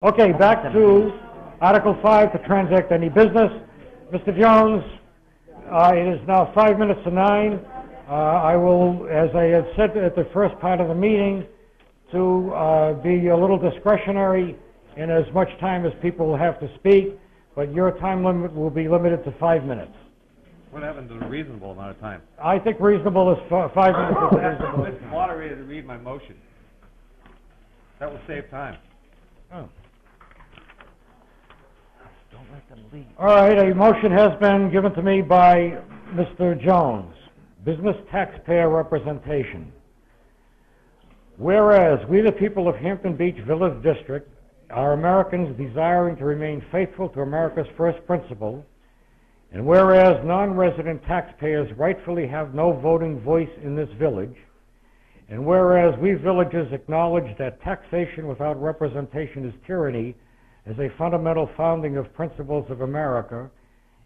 Okay, back to Article 5 to transact any business. Mr. Jones, it is now 5 minutes to 9. I will, as I had said at the first part of the meeting, to be a little discretionary in as much time as people will have to speak, but your time limit will be limited to 5 minutes. What happens to a reasonable amount of time? I think reasonable is 5 minutes. Is reasonable. Mr. Moderator, to read my motion. That will save time. Oh. Don't let them leave. All right, a motion has been given to me by Mr. Jones. Business taxpayer representation. Whereas we, the people of Hampton Beach Village District, are Americans desiring to remain faithful to America's first principle, and whereas non-resident taxpayers rightfully have no voting voice in this village, and whereas we villagers acknowledge that taxation without representation is tyranny as a fundamental founding of principles of America,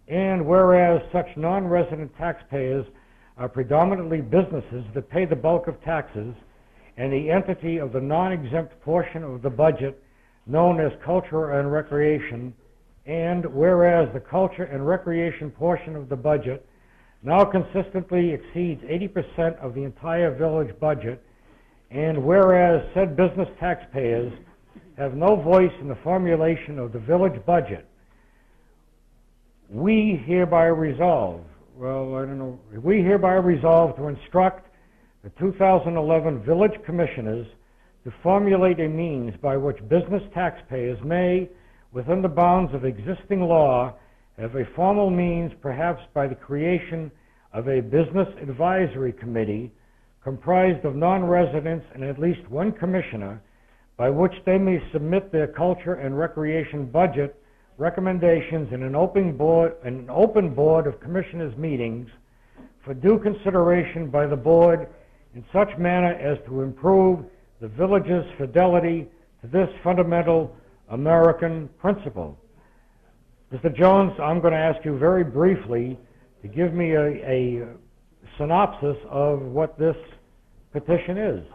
and whereas such non-resident taxpayers are predominantly businesses that pay the bulk of taxes and the entity of the non-exempt portion of the budget known as culture and recreation, and whereas the culture and recreation portion of the budget now consistently exceeds 80% of the entire village budget, and whereas said business taxpayers have no voice in the formulation of the village budget, we hereby resolve, we hereby resolve to instruct the 2011 Village Commissioners to formulate a means by which business taxpayers may, within the bounds of existing law, have a formal means, perhaps by the creation of a business advisory committee comprised of non-residents and at least one commissioner, by which they may submit their culture and recreation budget recommendations in an open board of commissioners' meetings for due consideration by the board in such manner as to improve the village's fidelity to this fundamental American principle. Mr. Jones, I'm going to ask you very briefly to give me a synopsis of what this petition is.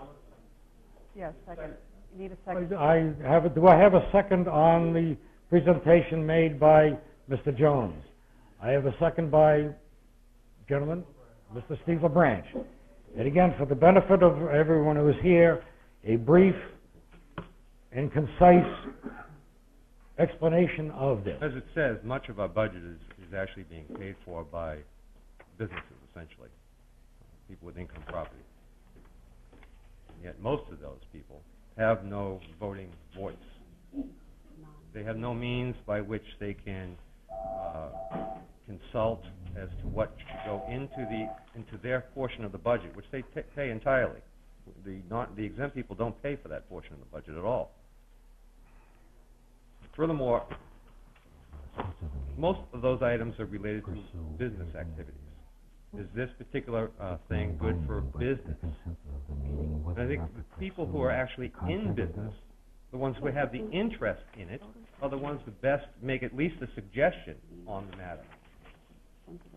Yes, second. You need a second. Do I have a second on the presentation made by Mr. Jones? I have a second by, gentlemen, Mr. Steve LaBranch. And again, for the benefit of everyone who is here, a brief and concise explanation of this. As it says, much of our budget is actually being paid for by businesses, essentially, people with income property. And yet most of those people have no voting voice. They have no means by which they can consult as to what should go into their portion of the budget, which they pay entirely. The exempt people don't pay for that portion of the budget at all. Furthermore, most of those items are related to business activities. Is this particular thing good for business? And I think the people who are actually in business, the ones who have the interest in it, are the ones that best make at least a suggestion on the matter.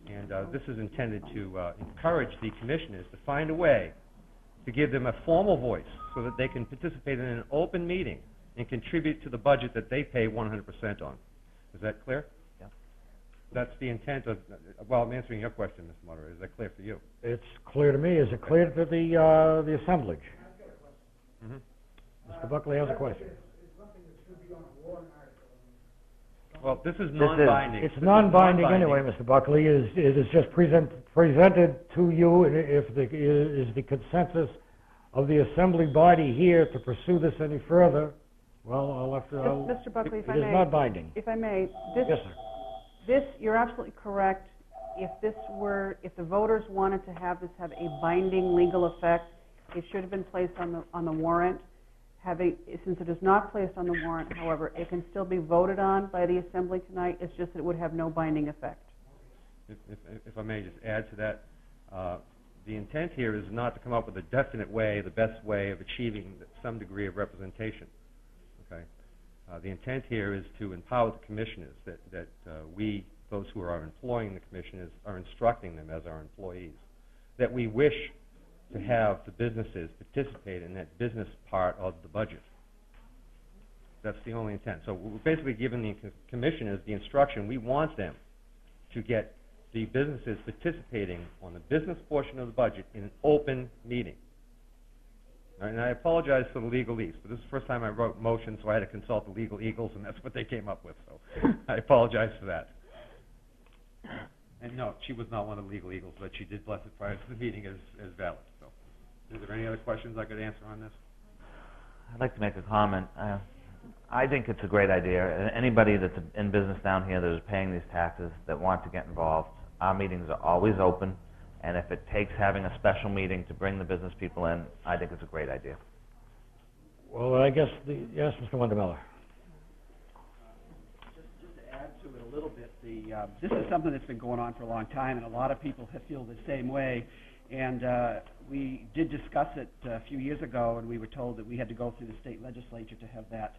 And this is intended to encourage the commissioners to find a way to give them a formal voice so that they can participate in an open meeting and contribute to the budget that they pay 100% on. Is that clear? Yeah. That's the intent of, well, I'm answering your question, Mr. Moderator. Is that clear for you? It's clear to me. Is it clear to the assemblage? Mm-hmm. Mr. Buckley has a question. Well, this is non-binding. It's non-binding anyway, Mr. Buckley. It is just presented to you, and if is the consensus of the assembly body here to pursue this any further, well, I'll have to... Mr. Buckley, if I may... It is not binding. If I may... This, yes, sir. This, you're absolutely correct. If the voters wanted to have this have a binding legal effect, it should have been placed on the warrant. Since it is not placed on the warrant, however, it can still be voted on by the assembly tonight. It's just that it would have no binding effect. If I may just add to that, the intent here is not to come up with a definite way, the best way of achieving some degree of representation. Okay, the intent here is to empower the commissioners, that we, those who are employing the commissioners, are instructing them as our employees, that we wish to have the businesses participate in that business part of the budget. That's the only intent. So we're basically giving the commissioners the instruction, we want them to get the businesses participating on the business portion of the budget in an open meeting. And I apologize for the legalese, but this is the first time I wrote motions, so I had to consult the legal eagles, and that's what they came up with. So I apologize for that. And no, she was not one of the legal eagles, but she did bless it prior to the meeting as valid. So, is there any other questions I could answer on this? I'd like to make a comment. I think it's a great idea. Anybody that's in business down here that is paying these taxes that want to get involved, our meetings are always open. And if it takes having a special meeting to bring the business people in, I think it's a great idea. Well, I guess, yes, Mr. Wundermiller. Just to add to it a little bit, this is something that's been going on for a long time, and a lot of people feel the same way. And we did discuss it a few years ago, and we were told that we had to go through the state legislature to have that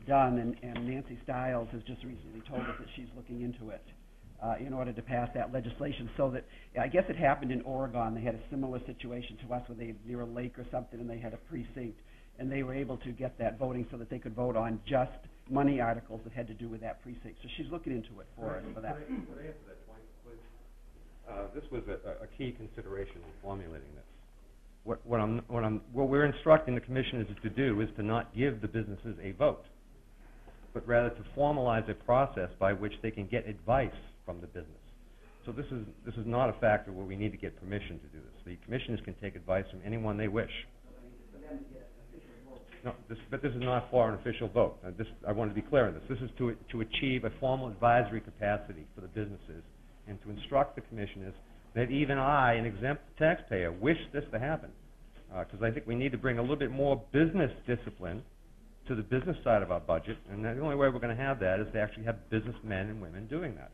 done. And Nancy Stiles has just recently told us that she's looking into it in order to pass that legislation. So that, I guess it happened in Oregon. They had a similar situation to us where they near a lake or something, and they had a precinct, and they were able to get that voting so that they could vote on just money articles that had to do with that precinct. So she's looking into it for us for that. Could I answer that point, please? This was a key consideration in formulating this. What we're instructing the commissioners to do is to not give the businesses a vote, but rather to formalize a process by which they can get advice from the business. So this is not a factor where we need to get permission to do this. The commissioners can take advice from anyone they wish. No, but this is not for an official vote. I want to be clear on this. This is to achieve a formal advisory capacity for the businesses and to instruct the commissioners that even I, an exempt taxpayer, wish this to happen. Because I think we need to bring a little bit more business discipline to the business side of our budget, and the only way we're going to have that is to actually have businessmen and women doing that.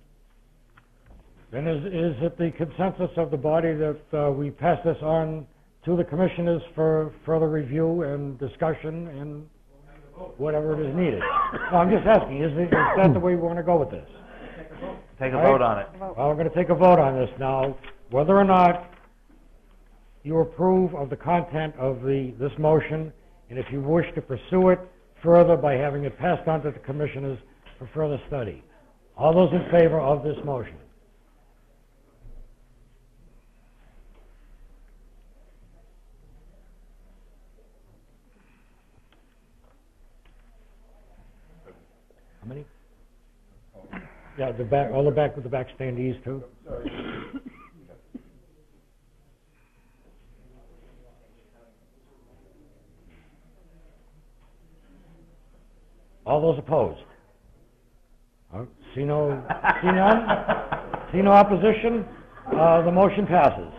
Then is it the consensus of the body that we pass this on to the commissioners for further review and discussion and whatever it is needed? No, I'm just asking, is that the way we want to go with this? Take a vote on it. Well, we're going to take a vote on this now, whether or not you approve of the content of this motion, and if you wish to pursue it further by having it passed on to the commissioners for further study. All those in favor of this motion? How many? Yeah, the back, all the back with the back standees too. All those opposed? See none? See no opposition? The motion passes.